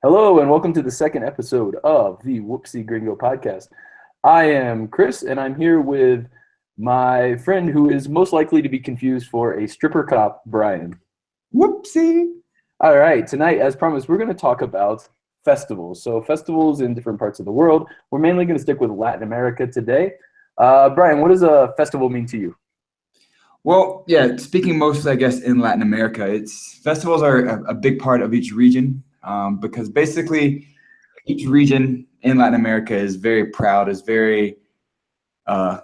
Hello, and welcome to the second episode of the Whoopsie Gringo podcast. I am Chris, and I'm here with my friend who is most likely to be confused for a stripper cop, Brian. Whoopsie. All right, tonight, as promised, we're going to talk about festivals. So, festivals in different parts of the world. We're mainly going to stick with Latin America today. Brian, what does a festival mean to you? Well, yeah, speaking mostly, I guess, in Latin America, it's festivals are a big part of each region because basically each region in Latin America is very proud, is very uh,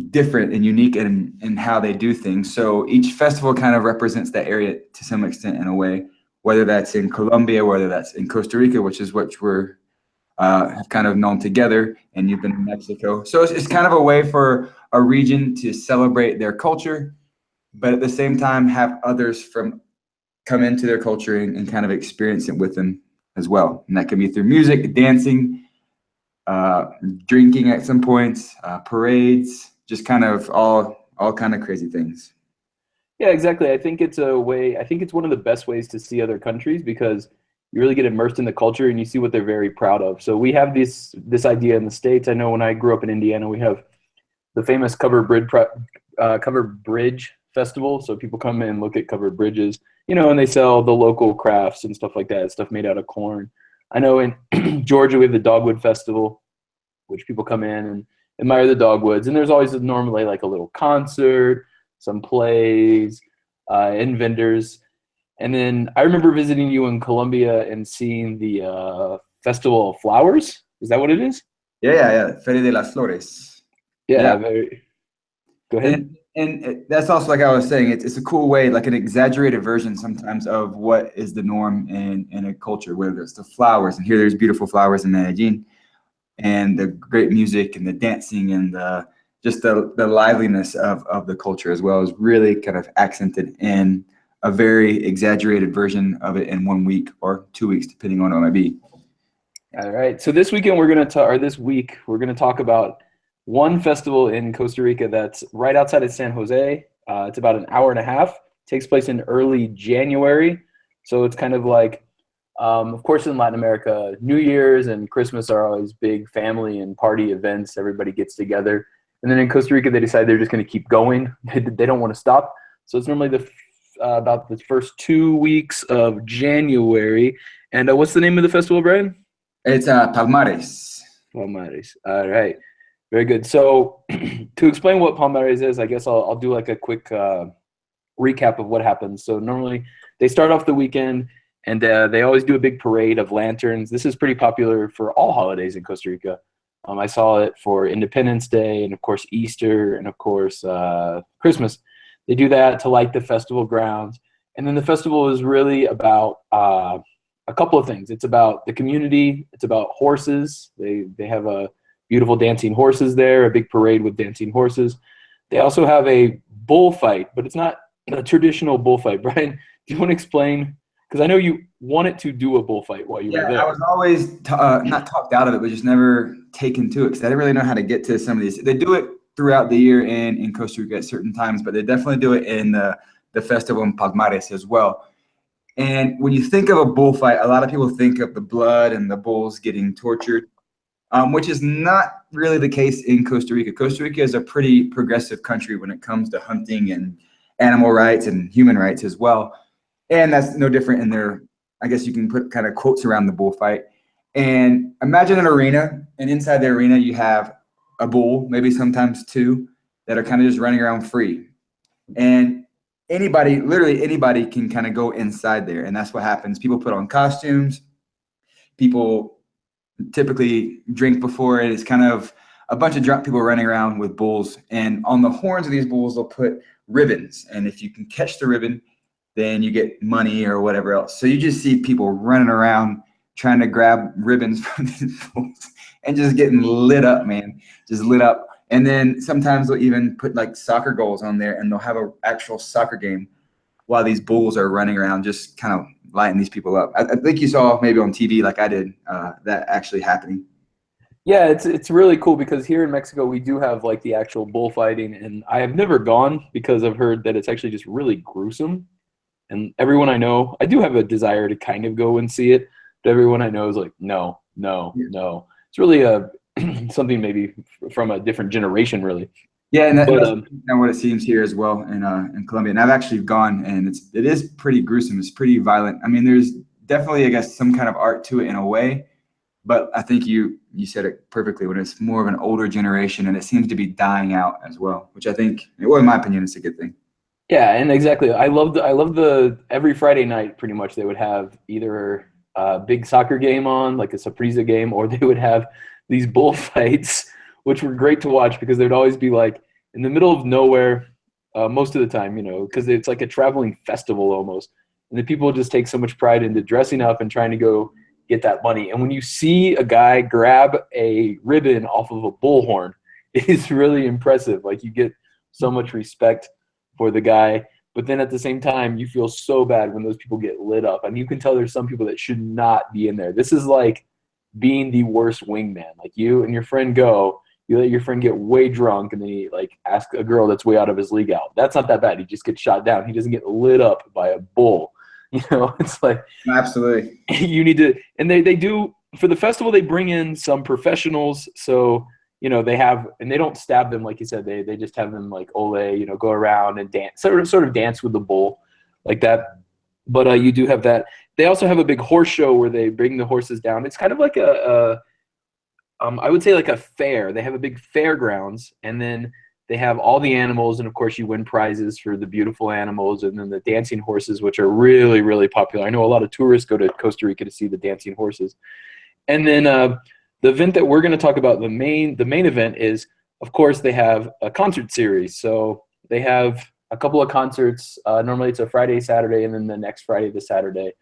different and unique in how they do things. So each festival kind of represents that area to some extent in a way, whether that's in Colombia, whether that's in Costa Rica, which is what we're have kind of known together, and you've been in Mexico. So it's kind of a way for a region to celebrate their culture, but at the same time have others from come into their culture and kind of experience it with them as well. And that can be through music, dancing, uh, drinking at some points, parades, just kind of all kind of crazy things. Yeah, exactly. I think it's one of the best ways to see other countries because you really get immersed in the culture and you see what they're very proud of. So we have this idea in the States. I know when I grew up in Indiana, we have the famous covered bridge festival. So people come in and look at covered bridges, and they sell the local crafts and stuff like that, stuff made out of corn. I know in Georgia we have the Dogwood Festival, which people come in and admire the dogwoods. And there's always normally like a little concert, some plays, and vendors. And then I remember visiting you in Colombia and seeing the Festival of Flowers. Is that what it is? Yeah. Feria de las Flores. Yeah. Yeah, very. Go ahead. And that's also like I was saying, it's a cool way, like an exaggerated version sometimes of what is the norm in a culture, whether it's the flowers, and here there's beautiful flowers in Medellin, and the great music and the dancing and just the liveliness of the culture as well is really kind of accented in a very exaggerated version of it in 1 week or 2 weeks, depending on what it might be. All right. So this weekend or this week we're gonna talk about one festival in Costa Rica that's right outside of San Jose. It's about an hour and a half. Takes place in early January, so it's kind of like, of course, in Latin America, New Year's and Christmas are always big family and party events. Everybody gets together, and then in Costa Rica they decide they're just going to keep going. They don't want to stop. So it's normally about the first 2 weeks of January. And what's the name of the festival, Brian? It's Palmares. Palmares. All right. Very good. So to explain what Palmares is, I guess I'll do like a quick recap of what happens. So normally they start off the weekend and they always do a big parade of lanterns. This is pretty popular for all holidays in Costa Rica. I saw it for Independence Day and, of course, Easter and, of course, Christmas. They do that to light the festival grounds. And then the festival is really about a couple of things. It's about the community. It's about horses. They have a beautiful dancing horses there, a big parade with dancing horses. They also have a bullfight, but it's not a traditional bullfight. Brian, do you want to explain? Because I know you wanted to do a bullfight while you were Yeah, there. I was always not talked out of it, but just never taken to it because I didn't really know how to get to some of these. They do it throughout the year in Costa Rica at certain times, but they definitely do it in the festival in Palmares as well. And when you think of a bullfight, a lot of people think of the blood and the bulls getting tortured, which is not really the case in Costa Rica. Costa Rica is a pretty progressive country when it comes to hunting and animal rights and human rights as well. And that's no different in their, I guess you can put kind of quotes around the bullfight. And imagine an arena, and inside the arena you have a bull, maybe sometimes two, that are kind of just running around free. And anybody, literally anybody, can kind of go inside there, and that's what happens. People put on costumes. People typically drink before it. It's kind of a bunch of drunk people running around with bulls, and on the horns of these bulls they'll put ribbons, and if you can catch the ribbon, then you get money or whatever else. So you just see people running around trying to grab ribbons from these bulls and just getting lit up, man, just lit up. And then sometimes they'll even put like soccer goals on there, and they'll have an actual soccer game while these bulls are running around, just kind of lighting these people up. I think you saw maybe on TV, like I did, that actually happening. Yeah, it's really cool because here in Mexico we do have like the actual bullfighting, and I have never gone because I've heard that it's actually just really gruesome. And everyone I know, I do have a desire to kind of go and see it, But everyone I know is like, no, no, Yeah. no. It's really a something maybe from a different generation, really. Yeah, and But that's kind of what it seems here as well in Colombia. And I've actually gone, and it is pretty gruesome. It's pretty violent. I mean, there's definitely, I guess, some kind of art to it in a way, but I think you said it perfectly when it's more of an older generation, and it seems to be dying out as well, which I think, well, in my opinion, is a good thing. yeah, and exactly. I love the every Friday night pretty much they would have either a big soccer game on, like a Saprissa game, or they would have these bullfights, which were great to watch because there'd always be like in the middle of nowhere, most of the time, because it's like a traveling festival almost. And the people just take so much pride into dressing up and trying to go get that money. And when you see a guy grab a ribbon off of a bullhorn, it is really impressive. Like you get so much respect for the guy. But then at the same time, you feel so bad when those people get lit up. I mean, you can tell there's some people that should not be in there. This is like being the worst wingman. Like you and your friend go, you let your friend get way drunk, and then he like ask a girl that's way out of his league out. That's not that bad. He just gets shot down. He doesn't get lit up by a bull. It's like Absolutely. you need to, and they do for the festival. They bring in some professionals, so they have, and they don't stab them like you said. They just have them like ole, go around and dance, sort of dance with the bull, like that. But you do have that. They also have a big horse show where they bring the horses down. It's kind of like I would say like a fair. They have a big fairgrounds, and then they have all the animals, and of course you win prizes for the beautiful animals, and then the dancing horses, which are really, really popular. I know a lot of tourists go to Costa Rica to see the dancing horses. And then the event that we're going to talk about, the main event is, of course, they have a concert series. So they have a couple of concerts. Normally it's a Friday, Saturday, and then the next Friday to Saturday.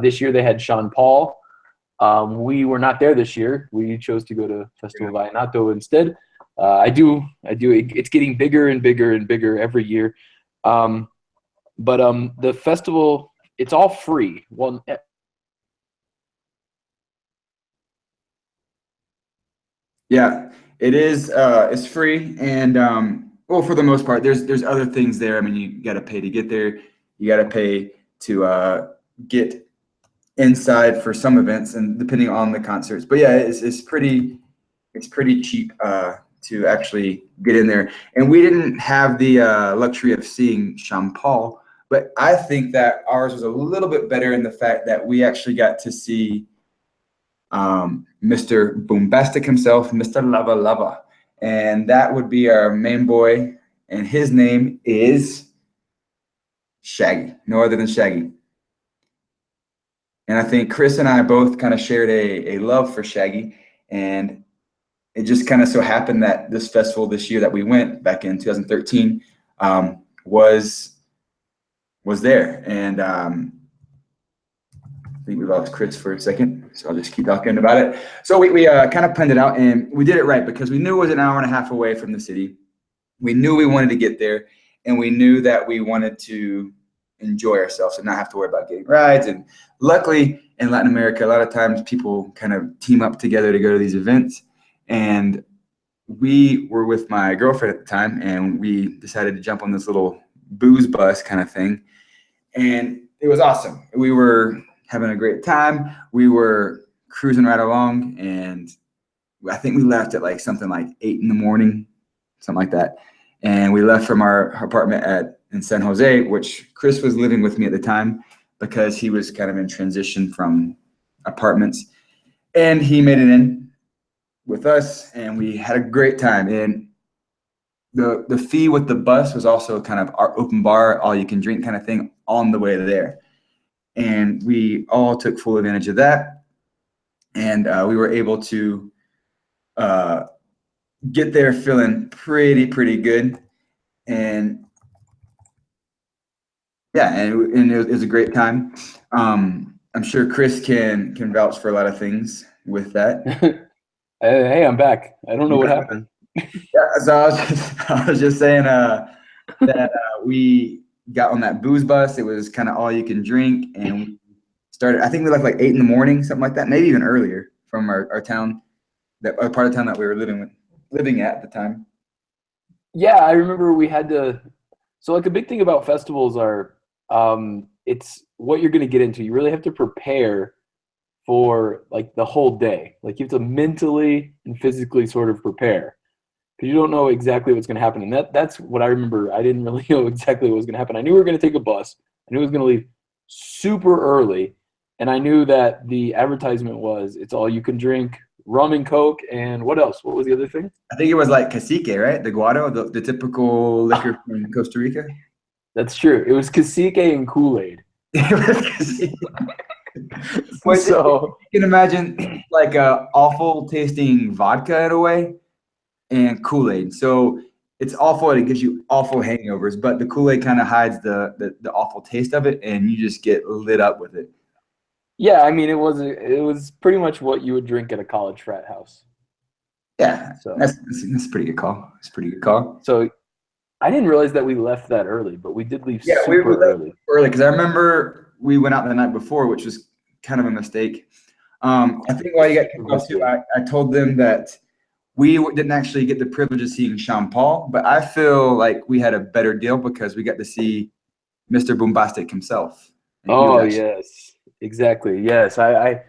This year they had Sean Paul. We were not there this year. We chose to go to Festival Vallenato instead. I do. It's getting bigger and bigger and bigger every year. But the festival, it's all free. Well, Yeah, it is. It's free, and well, for the most part, there's other things there. I mean, you got to pay to get there. You got to pay to get inside for some events, and depending on the concerts. But yeah, it's pretty cheap to actually get in there. And we didn't have the luxury of seeing Sean Paul, but I think that ours was a little bit better in the fact that we actually got to see Mr. Boombastic himself, Mr. Lava Lava. And that would be our main boy. And his name is Shaggy, no other than Shaggy. And I think Chris and I both kind of shared a love for Shaggy. And it just kind of so happened that this festival this year that we went back in 2013 was there. And I think we lost Chris for a second, so I'll just keep talking about it. So we kind of planned it out, and we did it right because we knew it was an hour and a half away from the city. We knew we wanted to get there, and we knew that we wanted to enjoy ourselves and not have to worry about getting rides. And luckily, in Latin America, a lot of times people kind of team up together to go to these events. And we were with my girlfriend at the time, and we decided to jump on this little booze bus kind of thing. And it was awesome. We were having a great time. We were cruising right along, and I think we left at like something like 8 in the morning, something like that. And we left from our apartment in San Jose, which Chris was living with me at the time because he was kind of in transition from apartments. And he made it in with us, and we had a great time. And the fee with the bus was also kind of our open bar, all you can drink kind of thing on the way there. And we all took full advantage of that. And we were able to get there feeling pretty good. And yeah, and it was a great time. I'm sure Chris can vouch for a lot of things with that. hey, I'm back. I don't know what happened. Yeah, so I was just saying that we got on that booze bus. It was kind of all you can drink, and we started. I think we left like 8 in the morning, something like that, maybe even earlier from our town, that part of town that we were living at the time. Yeah, I remember we had to. So, like, a big thing about festivals are, it's what you're going to get into. You really have to prepare for like the whole day. Like you have to mentally and physically sort of prepare because you don't know exactly what's going to happen. And that's what I remember. I didn't really know exactly what was going to happen. I knew we were going to take a bus. I knew it was going to leave super early, and I knew that the advertisement was it's all you can drink, rum and coke, and what else? What was the other thing? I think it was like cacique, right? The guaro, the typical liquor from Costa Rica. That's true. It was cacique and Kool-Aid. It was cacique. Well, So you can imagine like a awful tasting vodka in a way and Kool-Aid. So it's awful and it gives you awful hangovers, but the Kool-Aid kind of hides the awful taste of it and you just get lit up with it. yeah, I mean it was pretty much what you would drink at a college frat house. Yeah, So that's a pretty good call. It's a pretty good call. so I didn't realize that we left that early, but we did leave Yeah, we super left early. early because I remember we went out the night before, which was kind of a mistake. I think while you got kicked off too, I told them that we didn't actually get the privilege of seeing Sean Paul, but I feel like we had a better deal because we got to see Mr. Boombastic himself. And he was Oh actually, yes, exactly. Yes, I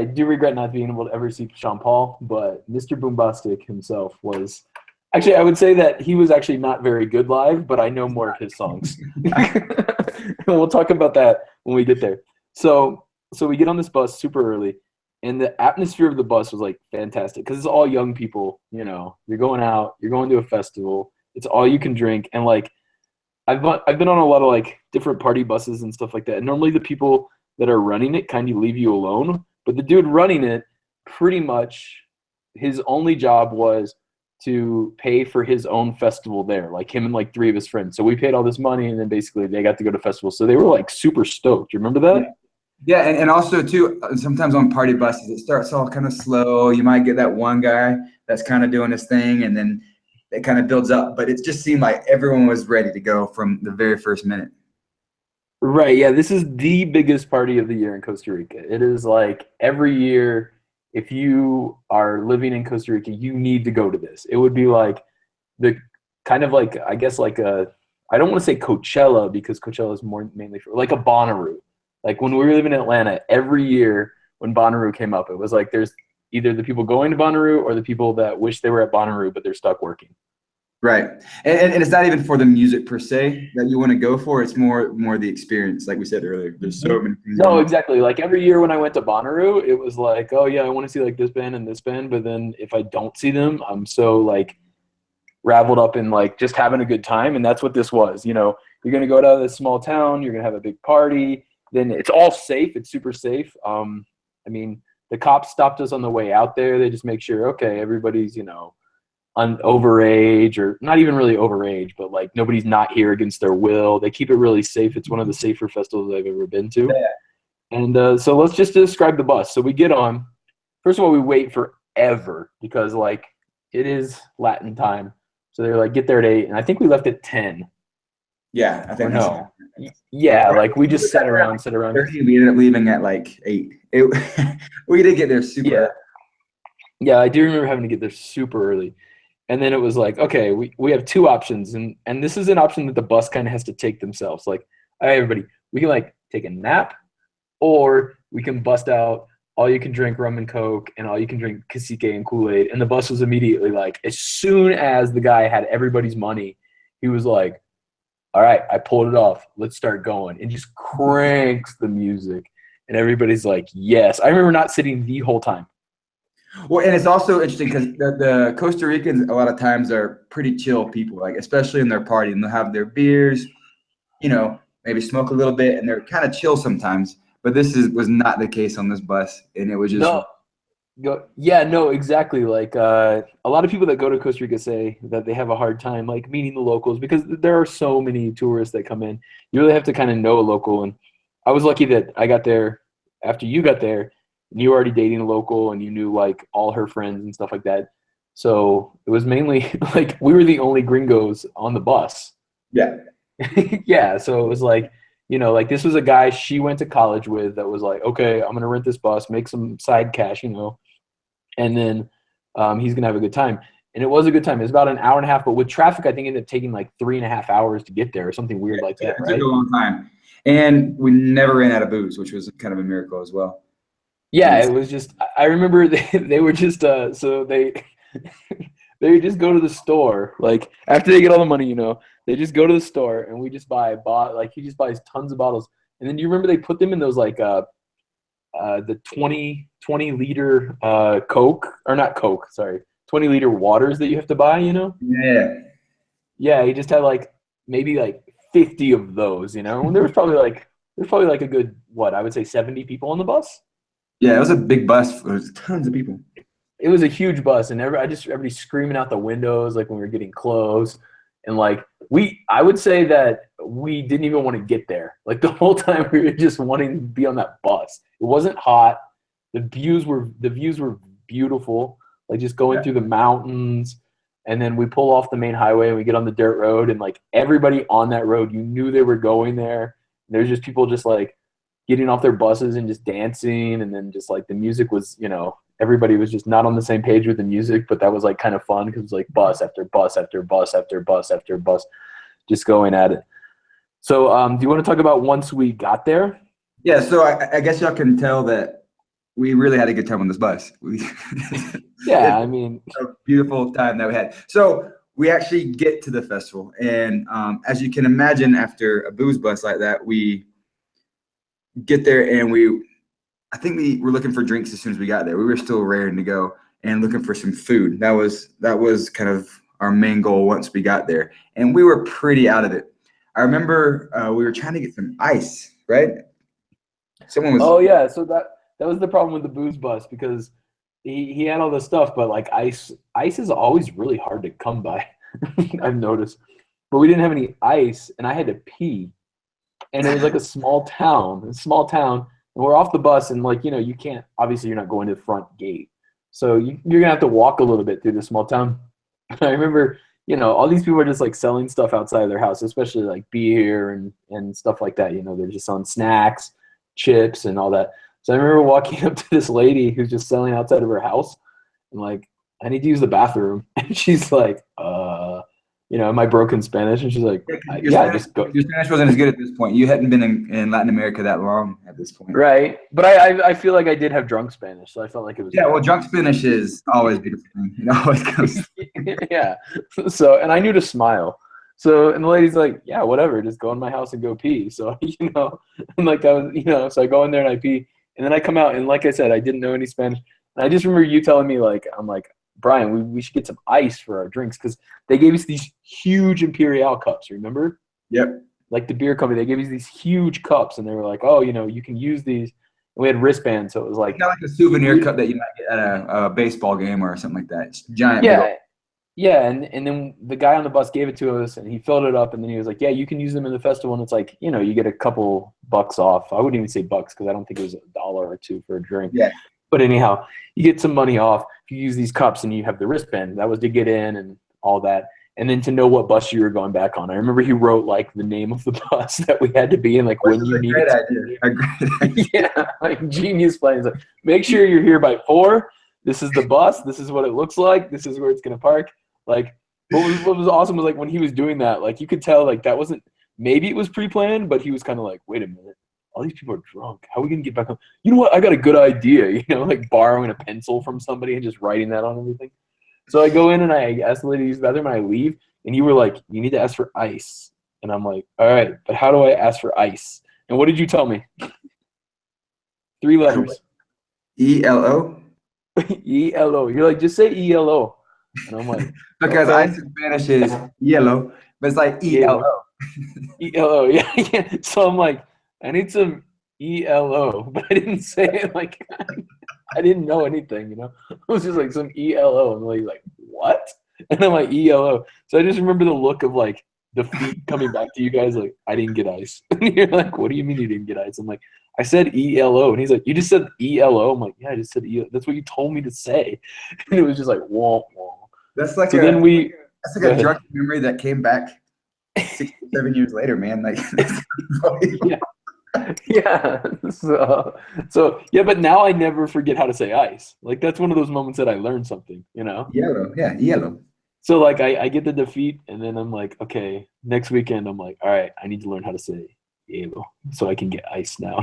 do regret not being able to ever see Sean Paul, but Mr. Boombastic himself was actually I would say that he was actually not very good live, but I know more of his songs. We'll talk about that when we get there. So we get on this bus super early, and the atmosphere of the bus was like fantastic because it's all young people. You know, you're going out, you're going to a festival. It's all you can drink, and like I've been on a lot of like different party buses and stuff like that. And normally the people that are running it kind of leave you alone, but the dude running it pretty much his only job was to pay for his own festival there, like him and like three of his friends. So we paid all this money, and then basically they got to go to festivals. So they were like super stoked. You remember yeah. that? Yeah, and also too, sometimes on party buses, it starts all kind of slow. You might get that one guy that's kind of doing his thing, and then it kind of builds up. But it just seemed like everyone was ready to go from the very first minute. Right. Yeah. This is the biggest party of the year in Costa Rica. It is like every year, if you are living in Costa Rica, you need to go to this. It would be like the kind of like, I guess, like I don't want to say Coachella because Coachella is more mainly for like a Bonnaroo. Like when we were living in Atlanta, every year when Bonnaroo came up, it was like there's either the people going to Bonnaroo or the people that wish they were at Bonnaroo, but they're stuck working. Right. And it's not even for the music per se that you want to go for. It's more the experience, like we said earlier. There's so many things going No, on. exactly. Like every year when I went to Bonnaroo, it was like, oh yeah, I want to see like this band and this band, but then if I don't see them, I'm so like raveled up in like just having a good time, and that's what this was. You know, you're gonna go to this small town, you're gonna have a big party, then it's all safe. It's super safe. I mean, the cops stopped us on the way out there. They just make sure, okay, everybody's overage or not even really overage, but like nobody's not here against their will. They keep it really safe. It's one of the safer festivals I've ever been to. Yeah. And so let's just describe the bus. So we get on. First of all, we wait forever because like it is Latin time. So they're like, get there at 8. And I think we left at 10. Yeah, I Or think that's no. Yeah, like we just sat around. 30, we ended up leaving at like 8. We did get there super Yeah. early. Yeah, I do remember having to get there super early. And then it was like, okay, we have two options. And this is an option that the bus kind of has to take themselves. Like, all right, everybody, we can like take a nap or we can bust out all you can drink rum and coke and all you can drink cacique and Kool-Aid. And the bus was immediately like, as soon as the guy had everybody's money, he was like, all right, I pulled it off. Let's start going. And just cranks the music. And everybody's like, yes. I remember not sitting the whole time. Well, and it's also interesting because the Costa Ricans a lot of times are pretty chill people, like especially in their party, and they'll have their beers, maybe smoke a little bit, and they're kind of chill sometimes. But this was not the case on this bus, and it was just No, yeah, no, exactly. Like a lot of people that go to Costa Rica say that they have a hard time like meeting the locals because there are so many tourists that come in. You really have to kind of know a local. And I was lucky that I got there after you got there and you were already dating a local and you knew like all her friends and stuff like that. So it was mainly like we were the only gringos on the bus. yeah. Yeah, so it was like, like this was a guy she went to college with that was like, okay, I'm gonna rent this bus, make some side cash, and then he's gonna have a good time. And it was a good time. It was about an hour and a half, but with traffic, I think it ended up taking like 3.5 hours to get there or something weird like that, It took right? a long time, and we never ran out of booze, which was kind of a miracle as well. Yeah, it was just I remember they were just so they they would just go to the store like after they get all the money, they just go to the store and we just like he just buys tons of bottles. And then do you remember they put them in those like the 20 liter Coke or not Coke, sorry, 20 liter waters that you have to buy. Yeah. Yeah, he just had like maybe like 50 of those, and there was probably like a good what I would say 70 people on the bus. Yeah, it was a big bus. There was tons of people. It was a huge bus, and everybody screaming out the windows like when we were getting close, and like I would say that we didn't even want to get there. Like the whole time we were just wanting to be on that bus. It wasn't hot. The views were beautiful, like just going Yeah. through the mountains, and then we pull off the main highway and we get on the dirt road, and like everybody on that road, you knew they were going there. There's just people just like getting off their buses and just dancing, and then just like the music was, everybody was just not on the same page with the music, but that was like kind of fun because it was like bus after bus after bus after bus after bus, just going at it. So, do you want to talk about once we got there? Yeah, so I guess y'all can tell that we really had a good time on this bus. Yeah, It's I mean, a beautiful time that we had. So we actually get to the festival, and as you can imagine, after a booze bus like that, we get there and I think we were looking for drinks as soon as we got there. We were still raring to go and looking for some food. That was kind of our main goal once we got there, and we were pretty out of it. I remember we were trying to get some ice, right? Someone was oh yeah, so that was the problem with the booze bus because he had all this stuff, but like ice is always really hard to come by. I've noticed, but we didn't have any ice, and I had to pee, and it was like a small town, and we're off the bus, and like you can't obviously you're not going to the front gate, so you're gonna have to walk a little bit through the small town. I remember all these people are just like selling stuff outside of their house, especially like beer and stuff like that. They're just selling snacks, chips, and all that. So I remember walking up to this lady who's just selling outside of her house, and like I need to use the bathroom, and she's like, in my broken Spanish, and she's like, Yeah, 'cause yeah, just go. Your Spanish wasn't as good at this point. You hadn't been in Latin America that long at this point. Right, but I feel like I did have drunk Spanish, so I felt like it was Yeah, well, good. drunk Spanish is always beautiful. It always comes. Yeah. So, and I knew to smile. So, and the lady's like, yeah, whatever, just go in my house and go pee. So, and like that was, so I go in there and I pee, and then I come out, and like I said, I didn't know any Spanish. And I just remember you telling me, like, I'm like, Brian, we should get some ice for our drinks because they gave us these huge Imperial cups, remember? Yep. Like the beer company, they gave us these huge cups, and they were like, oh, you can use these. And we had wristbands, so it was like, Not like a souvenir cup that you might get at a baseball game or something like that. It's giant. Big old. yeah, yeah, and then the guy on the bus gave it to us, and he filled it up, and then he was like, "Yeah, you can use them in the festival." And it's like, you get a couple bucks off. I wouldn't even say bucks because I don't think it was $1 or $2 for a drink. Yeah. But anyhow, you get some money off if you use these cups and you have the wristband. That was to get in and all that, and then to know what bus you were going back on. I remember he wrote like the name of the bus that we had to be in, like Which when is you a needed. great idea. A great idea. Yeah, like genius plan. He's like, make sure you're here by 4. This is the bus. This is what it looks like. This is where it's gonna park. Like, what was awesome was like when he was doing that, like you could tell like that wasn't, maybe it was pre-planned, but he was kind of like, wait a minute, all these people are drunk. How are we gonna get back home? You know what? I got a good idea. Like borrowing a pencil from somebody and just writing that on everything. So I go in and I ask the lady to use the bathroom and I leave, and you were like, you need to ask for ice, and I'm like, all right, but how do I ask for ice? And what did you tell me? 3 letters. ELO. ELO. You're like, just say ELO. And I'm like, Because okay. ice in Spanish is yellow, but it's like Yellow. ELO. ELO. Yeah, yeah. So I'm like, I need some ELO, but I didn't say it like I didn't know anything, It was just like some ELO. And he's like, what? And I'm like, ELO. So I just remember the look of like defeat coming back to you guys, like, I didn't get ice. And you're like, what do you mean you didn't get ice? I'm like, I said ELO. And he's like, you just said ELO? I'm like, yeah, I just said ELO. That's what you told me to say. And it was just like, whoa, whoa. That's like So then we, that's like a drunk memory that came back 6 or 7 years later, man. Like, yeah. Yeah. So yeah, but now I never forget how to say ice. Like that's one of those moments that I learned something, yellow. Yeah, yellow. So like I get the defeat and then I'm like, okay, next weekend I'm like, all right, I need to learn how to say yellow so I can get ice now.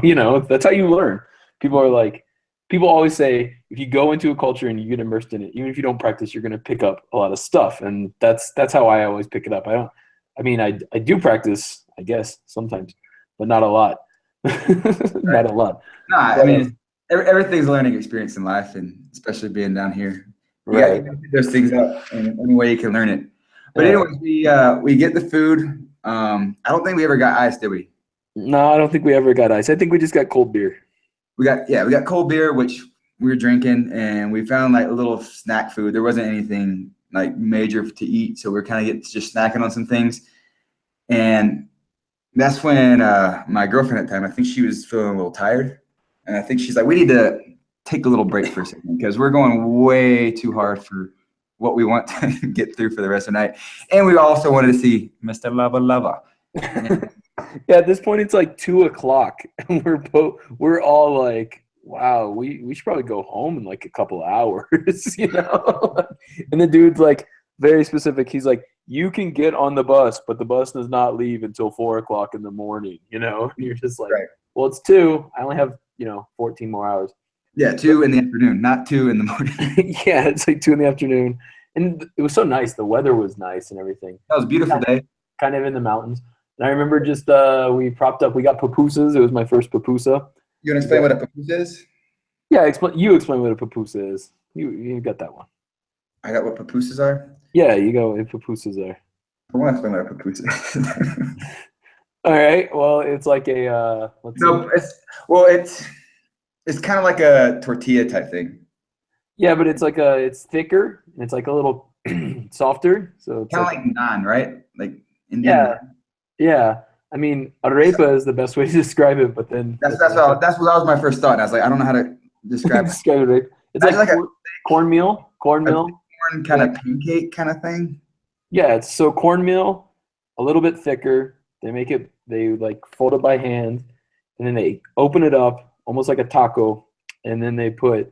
That's how you learn. People are like, people always say if you go into a culture and you get immersed in it, even if you don't practice, you're going to pick up a lot of stuff, and that's how I always pick it up. I mean, I do practice, I guess sometimes, but not a lot, Right. not a lot. No, I But mean, everything's a learning experience in life, and especially being down here, you right, got to pick those things up in any way you can learn it. But yeah. anyways, we get the food. I don't think we ever got ice, did we? No, I don't think we ever got ice. I think we just got cold beer. We got cold beer, which we were drinking, and we found like a little snack food. There wasn't anything like major to eat, so we're kind of just snacking on some things. And that's when my girlfriend at the time, I think she was feeling a little tired, and I think she's like, "We need to take a little break for a second because we're going way too hard for what we want to get through for the rest of the night." And we also wanted to see Mr. Lava Lava. Yeah, at this point it's like 2 o'clock, and we're all like, "Wow, we should probably go home in like a couple hours," you know. And the dude's like very specific. He's like, "You can get on the bus, but the bus does not leave until 4 o'clock in the morning." You know, and you're just like, Right. "Well, it's two. I only have 14 more hours." Yeah, But 2 in the afternoon, not 2 in the morning. yeah, it's like 2 in the afternoon, and it was so nice. The weather was nice and everything. That was a beautiful day. Kind of in the mountains. And I remember just we propped up. We got pupusas. It was my first pupusa. You want to explain what a papoose is? Yeah, explain what a pupusa is. You got that one. I got what papooses are. Yeah, you go with pupusas there. I want to explain what a papoose is. All right. Well, it's like a let's see. No, it's kind of like a tortilla type thing. Yeah, but it's thicker and it's like a little softer. So it's Kind of like like naan, right? Like Indian yeah, naan. yeah. I mean, arepa is the best way to describe it, but then That's what that was my first thought. And I was like, I don't know how to describe it. describe it. It's Imagine like like cornmeal, a cornmeal. corn kind of pancake kind of thing. Yeah, it's so cornmeal, a little bit thicker. They like fold it by hand, and then they open it up almost like a taco, and then they put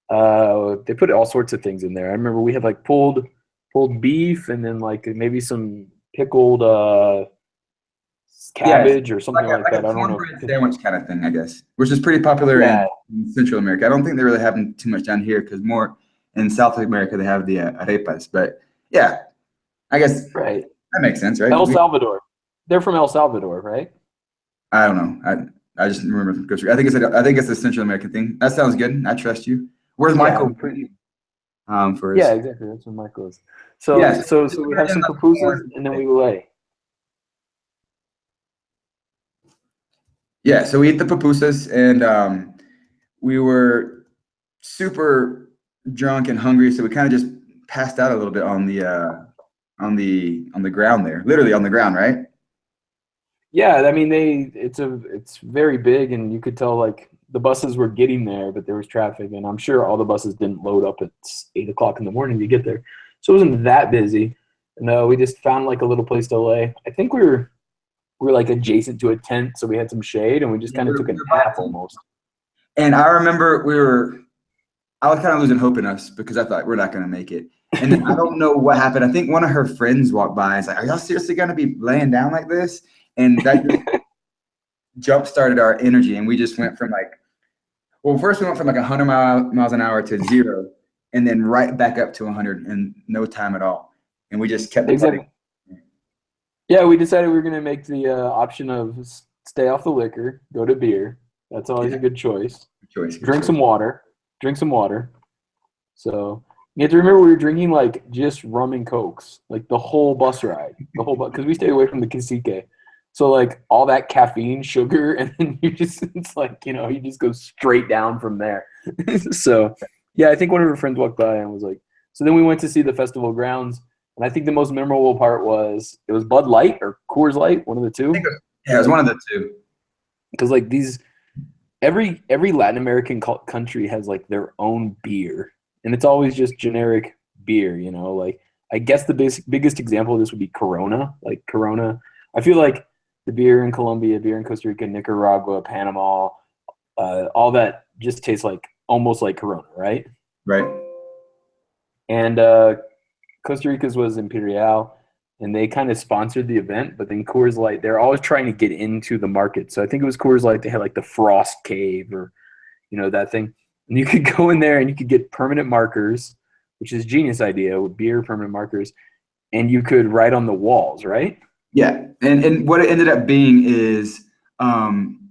all sorts of things in there. I remember we had like pulled beef, and then like maybe some pickled Yes, cabbage or something like like that. a I don't know. cornbread sandwich kind of thing, I guess, which is pretty popular Yeah, in Central America. I don't think they really have them too much down here because more in South America they have the arepas. But yeah, I guess right. that makes sense, right? El Salvador. They're from El Salvador, right? I don't know. I just remember from Costa Rica. I think it's a Central American thing. That sounds good. I trust you. Where's Yeah, Michael I'm pretty. for Yeah, his? exactly. That's what Michael is. So Yeah. so so we have some pupusas, and then we lay. Yeah. So we ate the pupusas, and we were super drunk and hungry, so we kind of just passed out a little bit on the ground there, literally on the ground, right? Yeah, I mean it's very big, and you could tell like the buses were getting there, but there was traffic, and I'm sure all the buses didn't load up at 8 o'clock in the morning to get there, so it wasn't that busy. No, we just found like a little place to lay. I think we were like adjacent to a tent, so we had some shade, and we just Yeah, kind of took a nap almost. and I remember I was kind of losing hope in us because I thought we're not going to make it. And then I don't know what happened. I think one of her friends walked by and was like, "Are y'all seriously going to be laying down like this?" And that just jump started our energy, and we just went from like, well, first we went from like 100 miles an hour to zero, and then right back up to 100 in no time at all. And we just kept the party. Exactly. Yeah, we decided we were gonna make the option of stay off the liquor, go to beer. That's always a Yeah, good choice. good choice. Good Drink choice. some water. Drink some water. So you have to remember we were drinking like just rum and cokes, like the whole bus ride, the whole bus, because we stayed away from the cacique. So like all that caffeine, sugar, and then it's like you just go straight down from there. So yeah, I think one of her friends walked by and was like, so then we went to see the festival grounds, and I think the most memorable part was it was Bud Light or Coors Light, one of the I think two, yeah, it was one of the two. because like these every Latin American country has like their own beer, and it's always just generic beer. Like I guess the biggest example of this would be Corona. Like Corona, I feel like the beer in Colombia, beer in Costa Rica, Nicaragua, Panama, all that just tastes like almost like Corona, right? Right. And Costa Rica's was Imperial, and they kind of sponsored the event. But then Coors Light, they're always trying to get into the market. So I think it was Coors Light. They had like the Frost Cave or that thing. And you could go in there and you could get permanent markers, which is a genius idea with beer permanent markers, and you could write on the walls, right? Yeah, and what it ended up being is, um,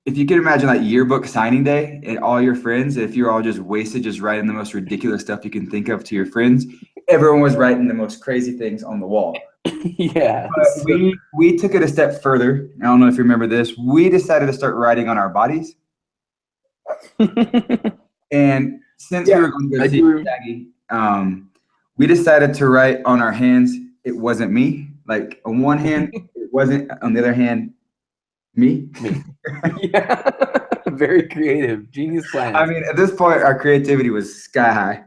if you can imagine like yearbook signing day and all your friends, if you're all just wasted, just writing the most ridiculous stuff you can think of to your friends, everyone was writing the most crazy things on the wall. Yeah. But we took it a step further. I don't know if you remember this. We decided to start writing on our bodies. And since we Yeah, were going to go I see do. Shaggy, we decided to write on our hands, "It wasn't me." Like on one hand, it wasn't. On the other hand, me. Me. Yeah. Very creative. Genius I plans. mean, at this point, our creativity was sky high.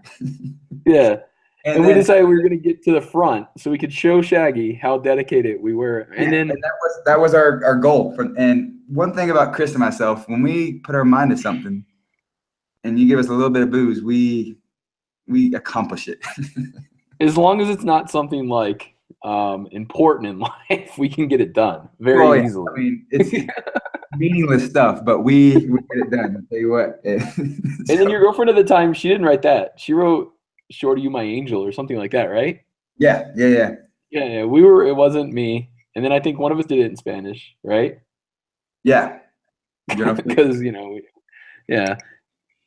Yeah. And And we then, decided we were going to get to the front so we could show Shaggy how dedicated we were. yeah, And then, and that was our goal. And one thing about Chris and myself, when we put our mind to something, and you give us a little bit of booze, we accomplish it. as long as it's not something like important in life, we can get it done Well, very yeah, easily. I mean, it's meaningless stuff, but we get it done. I'll tell you what. And then So, your girlfriend at the time, she didn't write that. She wrote "Shorty, you my angel" or something like that, right? yeah, yeah, yeah. Yeah, yeah. We were. It wasn't me. And then I think one of us did it in Spanish, right? Yeah. You know, Because yeah,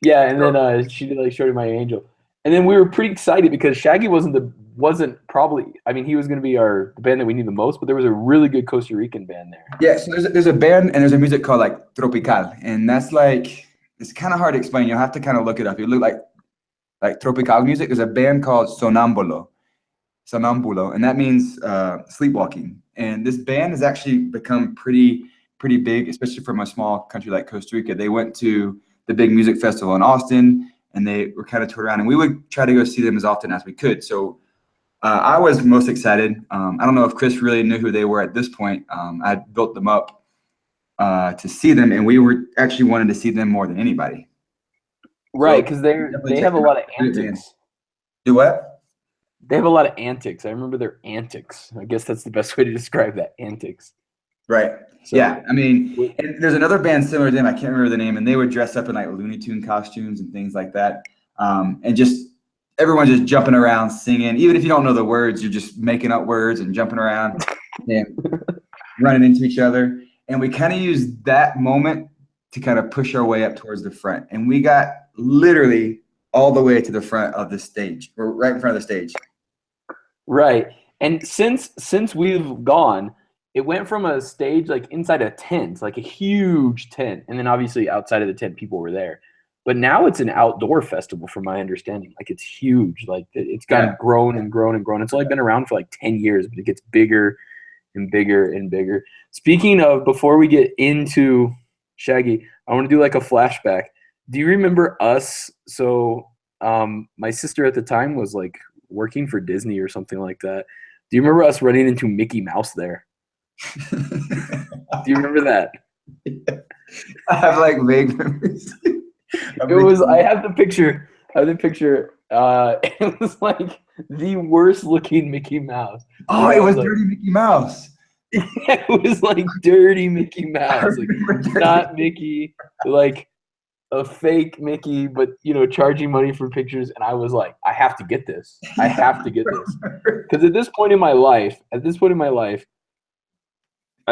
yeah. And then she did like "Shorty, my angel," and then we were pretty excited because Shaggy wasn't probably. I mean, he was going to be the band that we need the most, but there was a really good Costa Rican band there. yeah, so there's a band and there's a music called like tropical, and that's like it's kind of hard to explain. You'll have to kind of look it up. You look like tropical music. There's a band called Sonambulo, and that means sleepwalking. And this band has actually become pretty big, especially from a small country like Costa Rica. They went to the big music festival in Austin, and they were kind of toured around, and we would try to go see them as often as we could. So I was most excited. I don't know if Chris really knew who they were at this point. I built them up to see them, and we were actually wanted to see them more than anybody. So Right, because definitely they check have a them out. lot of Great band. antics. Do what? They have a lot of antics. I remember their antics. I guess that's the best way to describe that, antics. Right. So Yeah. I mean, and there's another band similar to them. I can't remember the name, and they would dress up in like Looney Tune costumes and things like that, and just everyone just jumping around singing. Even if you don't know the words, you're just making up words and jumping around and running into each other. And we kind of used that moment to kind of push our way up towards the front. And we got literally all the way to the front of the stage, or right in front of the stage. right. And since we've gone, it went from a stage like inside a tent, like a huge tent, and then obviously outside of the tent, people were there. But now it's an outdoor festival, from my understanding. Like it's huge. Like it's Yeah. gotten grown and grown and grown. It's only been around for like 10 years, but it gets bigger and bigger and bigger. Speaking of, before we get into Shaggy, I want to do like a flashback. Do you remember us? So my sister at the time was like working for Disney or something like that. Do you remember us running into Mickey Mouse there? Do you remember that? I have like vague memories. It was. I have the picture. I have the picture. It was like the worst looking Mickey Mouse. Oh, Like, it was like, Dirty Mickey Mouse. it was like dirty Mickey Mouse, like not Mickey, like a fake Mickey, but charging money for pictures. And I was like, I have to get this. I have to get this because at this point in my life, I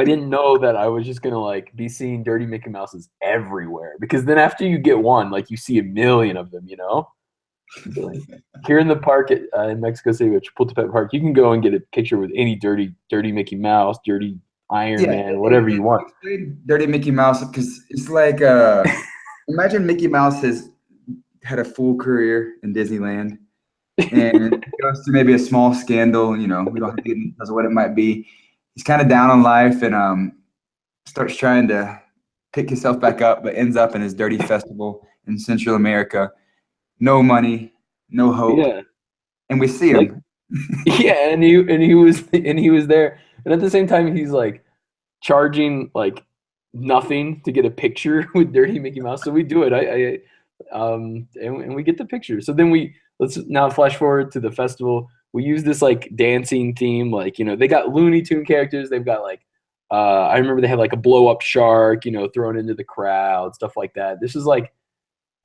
didn't know that I was just gonna like be seeing dirty Mickey Mouses everywhere. Because then after you get one, like you see a million of them, So, like, here in the park in Mexico City, at Chapultepec Park, you can go and get a picture with any dirty Mickey Mouse, dirty Iron Man, whatever you want. Dirty Mickey Mouse, because it's like imagine Mickey Mouse has had a full career in Disneyland and goes through maybe a small scandal. We don't have to get into details of what it might be. He's kind of down on life and starts trying to pick himself back up, but ends up in his dirty festival in Central America. No money, no hope, Yeah, and we see like him. yeah, and he was there, and at the same time, he's like charging like nothing to get a picture with dirty Mickey Mouse. So we do it. And we get the picture. So then let's now flash forward to the festival. We use this like dancing theme, like they got Looney Tune characters. They've got like I remember they had like a blow up shark, thrown into the crowd, stuff like that. This is like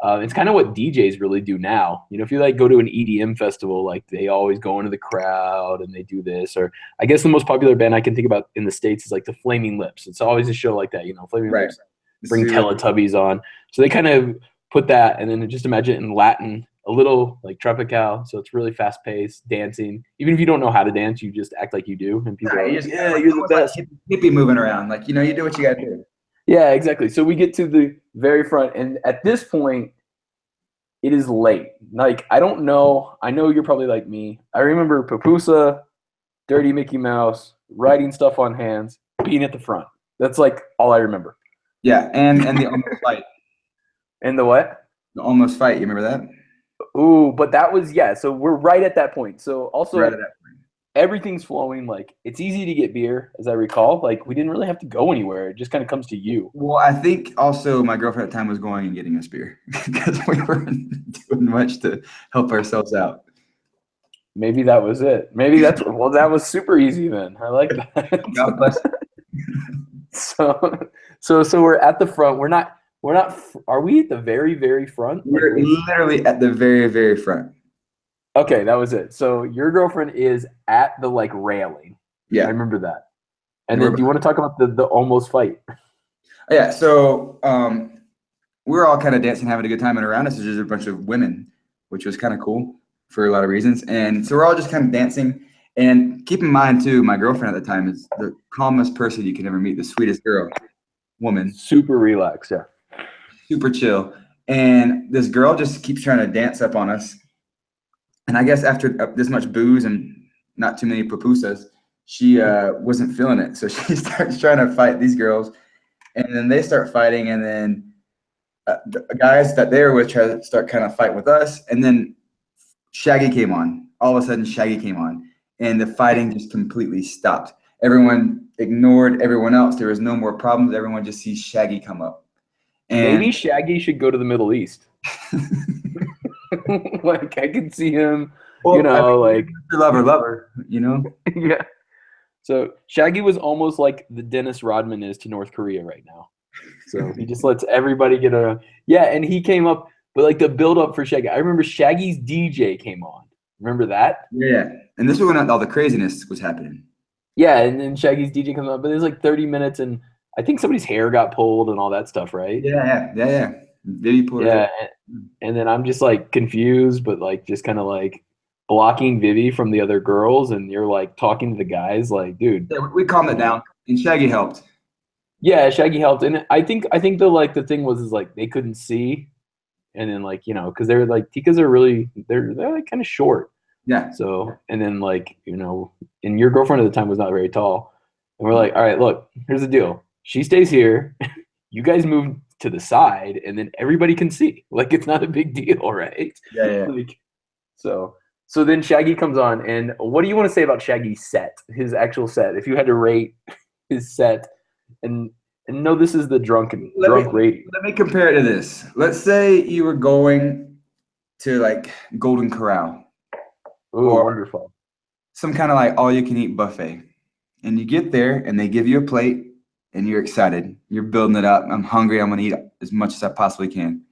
It's kind of what DJs really do now. You know, if you like go to an EDM festival, like they always go into the crowd and they do this. Or I guess the most popular band I can think about in the States is like the Flaming Lips. It's always a show like that. You know, Flaming Right. Lips bring Teletubbies on, so they kind of put that, and then just imagine it in Latin, a little like tropical. So it's really fast paced dancing. Even if you don't know how to dance, you just act like you do, and people are like, "Yeah, you're the best." Like hippie moving around, like you know, you do what you got to do. Yeah, exactly. So we get to the very front, and at this point, it is late. Like, I don't know. I know you're probably like me. I remember Papusa, Dirty Mickey Mouse, writing stuff on hands, being at the front. That's like all I remember. Yeah, and the almost fight. And the what? The almost fight. You remember that? Ooh, but that was, yeah. So we're right at that point. So also, Right at that point. everything's flowing. Like, it's easy to get beer, as I recall. Like, we didn't really have to go anywhere. It just kind of comes to you. Well, I think also my girlfriend at the time was going and getting us beer because we weren't doing much to help ourselves out. Maybe that was it. Maybe that's well. That was super easy then. I like that. God bless. So we're at the front. We're not. Are we at the very, very front? We're literally at the very, very front. Okay, that was it. So your girlfriend is at the like railing. Yeah, I remember that. And then, do you want to talk about the almost fight? Yeah. So we were all kind of dancing, having a good time, and around us is just a bunch of women, which was kind of cool for a lot of reasons. And so we're all just kind of dancing. And keep in mind too, my girlfriend at the time is the calmest person you can ever meet, the sweetest woman. Super relaxed, yeah. Super chill. And this girl just keeps trying to dance up on us. And I guess after this much booze and not too many pupusas, she wasn't feeling it. So she starts trying to fight these girls. And then they start fighting. And then the guys that they were with try to start kind of fight with us. And then Shaggy came on. All of a sudden, Shaggy came on. And the fighting just completely stopped. Everyone ignored everyone else. There was no more problems. Everyone just sees Shaggy come up. And maybe Shaggy should go to the Middle East. Like, I can see him, well, you know, like lover, you know? Yeah. So Shaggy was almost like the Dennis Rodman is to North Korea right now. So he just lets everybody get around. Yeah, and he came up, but like the build up for Shaggy. I remember Shaggy's DJ came on. Remember that? Yeah. And this was when all the craziness was happening. Yeah, and then Shaggy's DJ comes on, but it was like 30 minutes, and I think somebody's hair got pulled and all that stuff, right? Yeah. Vivi pulled it. Yeah, and then I'm just like confused, but like just kind of like blocking Vivi from the other girls, and you're like talking to the guys, like, dude. Yeah, we calmed it down, and Shaggy helped. Yeah, Shaggy helped, and I think the thing was is like they couldn't see, and then like, you know, because they're like Tikas are really they're like kind of short. Yeah. So, and then like, you know, and your girlfriend at the time was not very tall, and we're like, all right, look, here's the deal. She stays here, you guys move to the side, and then everybody can see. Like, it's not a big deal, right? Yeah. Like, so then Shaggy comes on, and what do you want to say about Shaggy's set, his actual set? If you had to rate his set, and no, this is the drunk rating. Let me compare it to this. Let's say you were going to like Golden Corral. Ooh, or wonderful. Some kind of like all-you-can-eat buffet. And you get there, and they give you a plate, and you're excited. You're building it up. I'm hungry. I'm going to eat as much as I possibly can.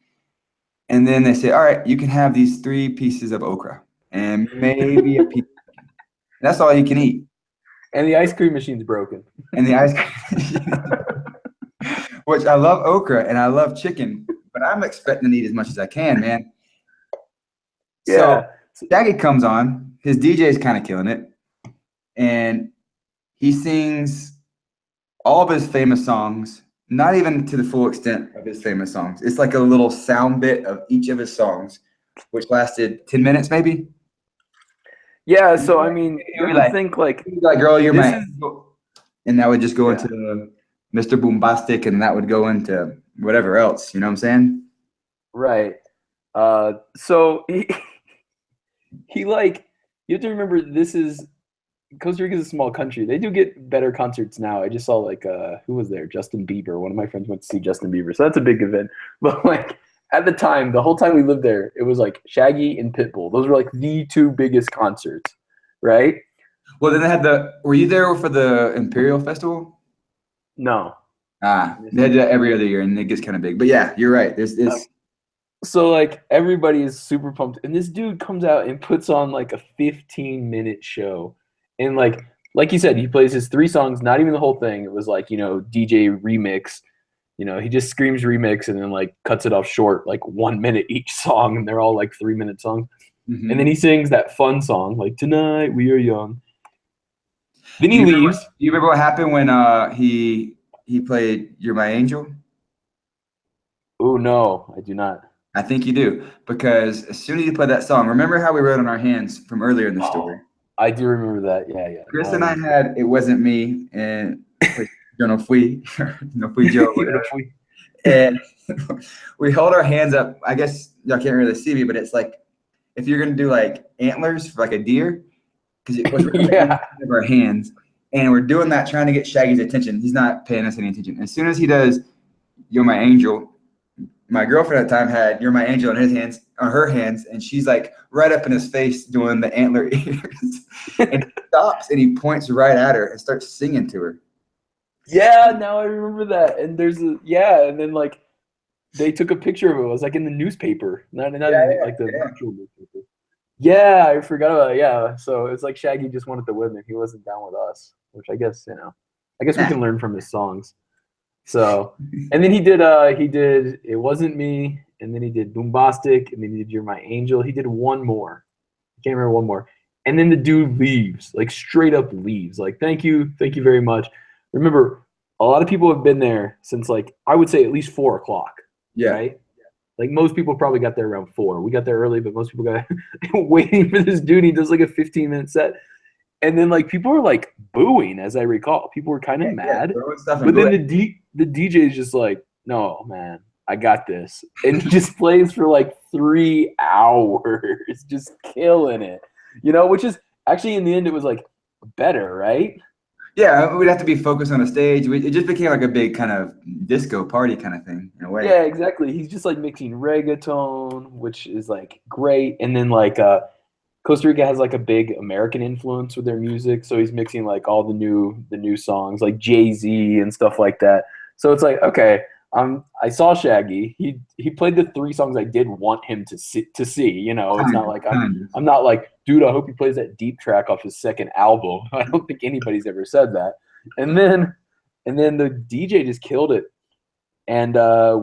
And then they say, all right, you can have these 3 pieces of okra and maybe a piece. That's all you can eat. And the ice cream machine's broken. And the ice cream, which I love okra and I love chicken, but I'm expecting to eat as much as I can, man. Yeah. So Shaggy comes on. His DJ is kind of killing it. And he sings all of his famous songs, not even to the full extent of his famous songs. It's like a little sound bit of each of his songs, which lasted 10 minutes maybe. Yeah, so I mean, you would think like girl, you're my and that would just go into Mr. Boombastic, and that would go into whatever else, you know what I'm saying? Right. So he like, you have to remember, this is Costa Rica is a small country. They do get better concerts now. I just saw like who was there? Justin Bieber. One of my friends went to see Justin Bieber, so that's a big event. But like at the time, the whole time we lived there, it was like Shaggy and Pitbull. Those were like the 2 biggest concerts, right? Well, then they had were you there for the Imperial Festival? No. They had that every other year, and it gets kind of big. But yeah, you're right. There's this. So like everybody is super pumped, and this dude comes out and puts on like a 15-minute show, and like you said, he plays his three songs, not even the whole thing. It was like DJ remix. He just screams remix and then like cuts it off short, like 1 minute each song, and they're all like 3 minute songs. And then Hmm. he sings that fun song like "Tonight We Are Young." Then Do he you remember? leaves. Do you remember what happened when he played "You're My Angel"? Oh no, I do not. I think you do because as soon as you played that song, remember how we wrote on our hands from earlier in the story? Oh, I do remember that. Yeah, yeah. Chris Now I and I remember. had "It Wasn't Me" and "Yo No Fui," "No Fui Joe," Even whatever. if we- And we hold our hands up. I guess y'all can't really see me, but it's like if you're gonna do like antlers for like a deer, because it was right yeah. of our hands, and we're doing that trying to get Shaggy's attention. He's not paying us any attention. As soon as he does, "You're My Angel," my girlfriend at the time had "You're My Angel" on her hands, and she's like right up in his face doing the antler ears, and he stops and he points right at her and starts singing to her. Yeah, now I remember that. And and then like they took a picture of it. It was like in the newspaper, not Yeah, in like the yeah, actual newspaper. Yeah, I forgot about it. Yeah, so it's like Shaggy just wanted to win, and he wasn't down with us, which I guess we yeah. can learn from his songs. So, and then he did "It Wasn't Me," and then he did "Boombastic," and then he did "You're My Angel." He did one more. I can't remember one more. And then the dude leaves, like straight up leaves. Like, thank you very much. Remember, a lot of people have been there since like I would say at least 4 o'clock, Yeah. right? Like most people probably got there around 4. We got there early, but most people got waiting for this dude. He does like a 15-minute set. And then like people were like booing, as I recall. People were kind of Yeah, mad. throwing stuff and But then boo. the DJ is just like, no, man, I got this. And he just plays for like 3 hours, just killing it. Which is actually in the end it was like better, right? Yeah, we'd have to be focused on the stage. It just became like a big kind of disco party kind of thing in a way. Yeah, exactly. He's just like mixing reggaeton, which is like great. And then like Costa Rica has like a big American influence with their music, so he's mixing like all the new songs like Jay-Z and stuff like that. So it's like, okay, I saw Shaggy. He played the three songs I did want him to see. It's Kind not of, like I'm kind of. I'm not like, dude, I hope he plays that deep track off his second album. I don't think anybody's ever said that. And then the DJ just killed it. And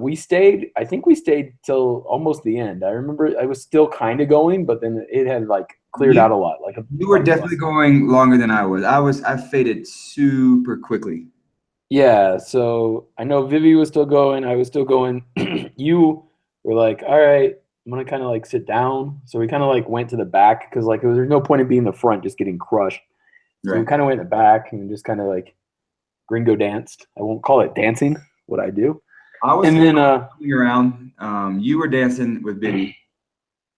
we stayed. I think we stayed till almost the end. I remember I was still kind of going, but then it had like cleared You out a lot, like a you were lot of definitely buses. going longer than I was. I faded super quickly. Yeah, so I know Vivi was still going. I was still going. You were like, all right, I'm gonna kind of like sit down. So we kind of like went to the back because like there's no point in being in the front just getting crushed. So we Right. kind of went in the back and just kind of like gringo danced. I won't call it dancing, what I do. I was And then coming around. You were dancing with Vivi.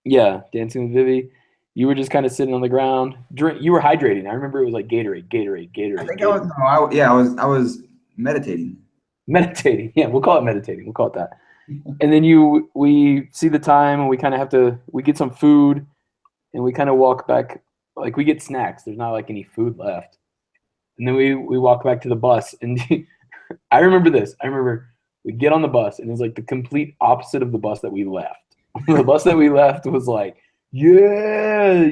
yeah, dancing with Vivi. You were just kind of sitting on the ground. You were hydrating. I remember it was like Gatorade, Gatorade, I Gatorade, think I was Gatorade. no, yeah, I was meditating. Meditating. Yeah, we'll call it meditating. We'll call it that. And then we see the time and we kind of have to, we get some food and we kind of walk back. Like we get snacks. There's not like any food left. And then we walk back to the bus. And I remember this. I remember we get on the bus and it's like the complete opposite of the bus that we left. The bus that we left was like, yeah,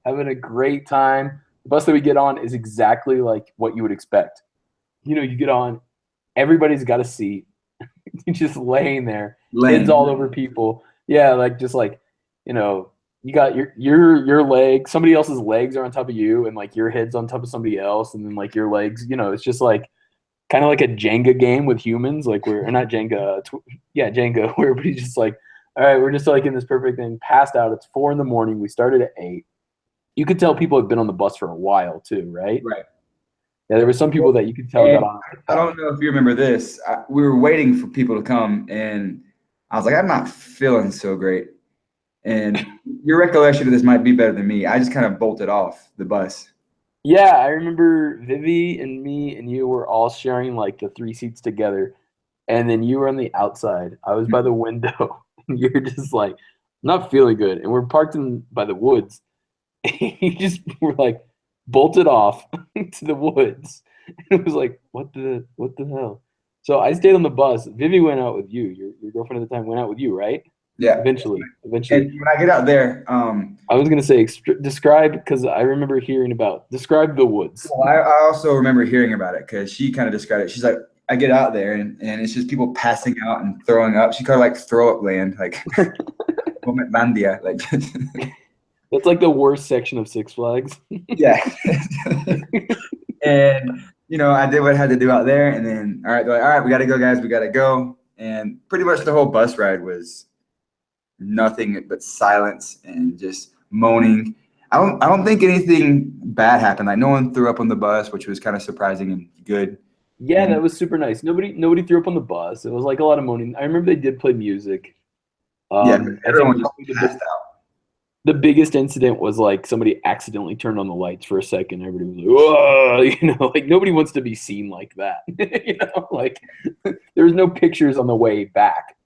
having a great time. The bus that we get on is exactly like what you would expect. You get on, everybody's got a seat. You're just laying there, kids Lane. all over people. Yeah, like just like, you know, you got your leg, somebody else's legs are on top of you, and like your head's on top of somebody else, and then like your legs, it's just like kind of like a Jenga game with humans, like we're or not Jenga, yeah, Jenga, where everybody's just like, all right, we're just like in this perfect thing, passed out. It's 4 in the morning. We started at 8. You could tell people have been on the bus for a while too, right? Right. Yeah, there were some people that you could tell got And on at I like don't know if you remember this. We were waiting for people to come, and I was like, I'm not feeling so great. And your recollection of this might be better than me. I just kind of bolted off the bus. Yeah, I remember Vivi and me and you were all sharing like the 3 seats together, and then you were on the outside. I was by the window, and you're just like not feeling good, and we're parked in by the woods. You just were like bolted off to the woods. And it was like, what the hell? So I stayed on the bus. Vivi went out with you. Your girlfriend at the time went out with you, right? Yeah. Eventually. And when I get out there, I was gonna say describe, because I remember hearing about describe the woods. well, I also remember hearing about it because she kind of described it. She's like, I get out there and it's just people passing out and throwing up. She called it like throw up land, like Momentlandia, like That's like the worst section of Six Flags. yeah. And I did what I had to do out there, and then all right, they're like, all right, we got to go, guys, we got to go. And pretty much the whole bus ride was nothing but silence and just moaning. I don't think anything bad happened. Like no one threw up on the bus, which was kind of surprising and good. Yeah, And that was super nice. Nobody threw up on the bus. It was like a lot of moaning. I remember they did play music. yeah, I think everyone just probably passed out. the biggest incident was like somebody accidentally turned on the lights for a second. Everybody was like, "Whoa!" Like nobody wants to be seen like that. Like there's no pictures on the way back.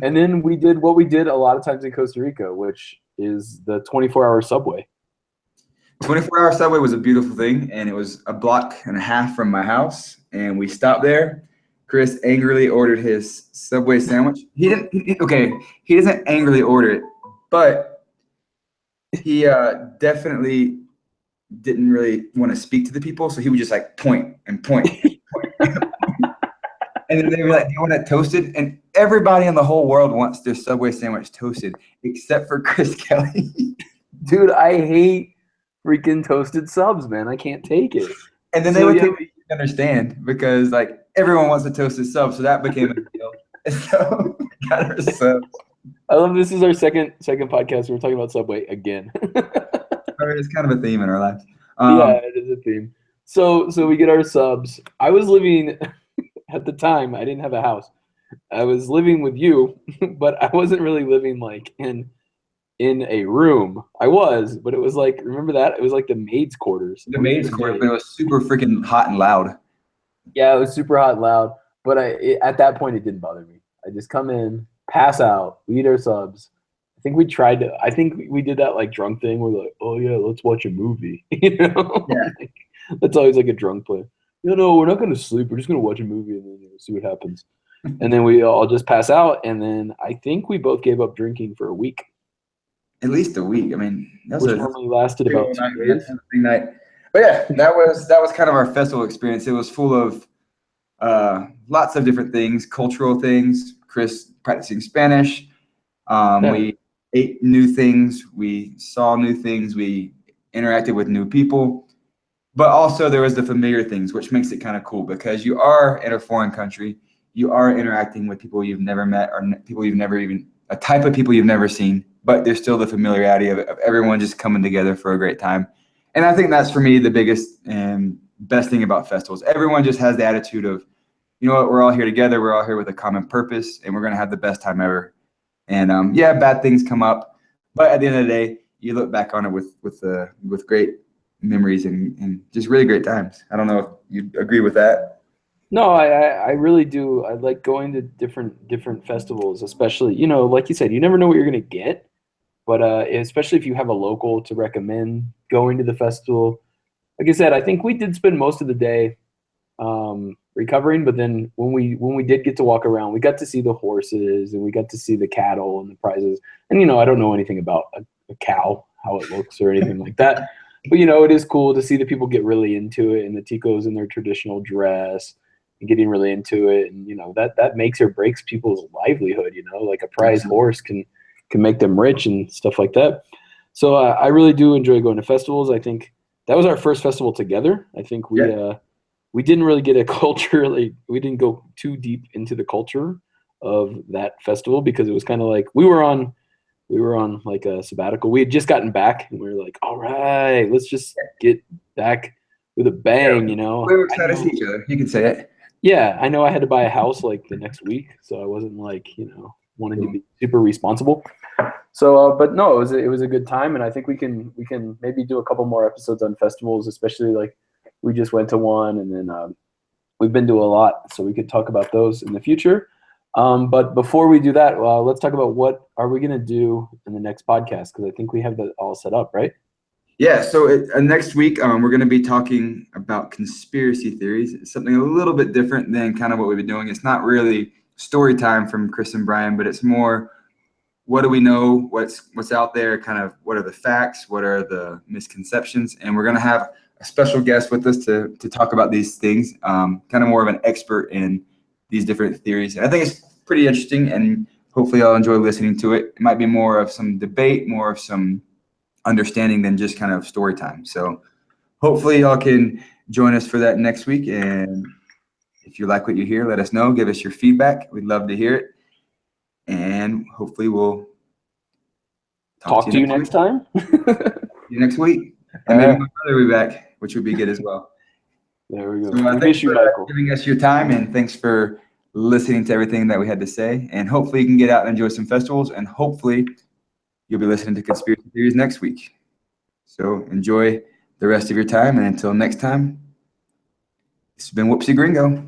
And then we did what we did a lot of times in Costa Rica, which is the 24-hour subway. 24-hour subway was a beautiful thing, and it was a block and a half from my house, and we stopped there. Chris angrily ordered his Subway sandwich. He doesn't angrily order it, but he definitely didn't really want to speak to the people, so he would just like point and point. And then they were like, do you want it toasted? And everybody in the whole world wants their Subway sandwich toasted, except for Chris Kelly. Dude, I hate freaking toasted subs, man. I can't take it. And then they would think we didn't understand because like everyone wants a toasted sub, so that became a deal. And so we got our subs. I love this is our second podcast. We're talking about Subway again. It's kind of a theme in our lives. Yeah, it is a theme. So we get our subs. I was living at the time. I didn't have a house. I was living with you, but I wasn't really living like in a room. I was, but it was like, remember that? It was like the maid's quarters. The maid's quarters, but it was super freaking hot and loud. Yeah, it was super hot and loud. But at that point, it didn't bother me. I just come in, pass out, we eat our subs. I think we did that like drunk thing. We're like, oh yeah, let's watch a movie. Yeah. Like, that's always like a drunk play. No, we're not going to sleep. We're just going to watch a movie and then see what happens. And then we all just pass out. And then I think we both gave up drinking for a week. At least a week. I mean, which normally lasted about 2 days. Night. But yeah, that was kind of our festival experience. It was full of lots of different things, cultural things. Chris practicing Spanish. We ate new things. We saw new things. We interacted with new people. But also there was the familiar things, which makes it kind of cool because you are in a foreign country. You are interacting with people you've never met or people you've never even a type of people you've never seen. But there's still the familiarity of everyone just coming together for a great time. And I think that's for me the biggest and best thing about festivals. Everyone just has the attitude of, you know what, we're all here together. We're all here with a common purpose, and we're going to have the best time ever. And yeah, bad things come up, but at the end of the day, you look back on it with great memories and just really great times. I don't know if you agree with that. No, I really do. I like going to different festivals, especially, like you said, you never know what you're going to get. But especially if you have a local to recommend going to the festival. Like I said, I think we did spend most of the day recovering. But then when we did get to walk around, we got to see the horses and we got to see the cattle and the prizes. And, I don't know anything about a cow, how it looks or anything like that. But, it is cool to see the people get really into it and the Ticos in their traditional dress and getting really into it. And, that makes or breaks people's livelihood, like a prize horse can make them rich and stuff like that. So I really do enjoy going to festivals. I think that was our first festival together. I think we didn't really get a culture, like we didn't go too deep into the culture of that festival because it was kind of like we were on like a sabbatical. We had just gotten back and we were like, all right, let's just get back with a bang, We were excited to see each other. You can say it. Yeah, I know I had to buy a house like the next week, so I wasn't like, wanting to be super responsible. So, but no, it was a good time, and I think we can maybe do a couple more episodes on festivals, especially like we just went to one, and then we've been to a lot, so we could talk about those in the future. But before we do that, let's talk about what are we going to do in the next podcast, because I think we have that all set up, right? Yeah, so next week we're going to be talking about conspiracy theories. It's something a little bit different than kind of what we've been doing. It's not really story time from Chris and Brian, but it's more what do we know, what's out there, kind of what are the facts, what are the misconceptions, and we're going to have a special guest with us to talk about these things, kind of more of an expert in these different theories. And I think it's pretty interesting, and hopefully y'all enjoy listening to it. It might be more of some debate, more of some understanding than just kind of story time. So hopefully y'all can join us for that next week. And if you like what you hear, let us know. Give us your feedback. We'd love to hear it. And hopefully we'll talk to you next time. See you next week. And maybe my brother will be back, which would be good as well. There we go. So, thanks for giving us your time, and thanks for listening to everything that we had to say. And hopefully you can get out and enjoy some festivals, and hopefully you'll be listening to Conspiracy Theories next week. So enjoy the rest of your time, and until next time, this has been Whoopsie Gringo.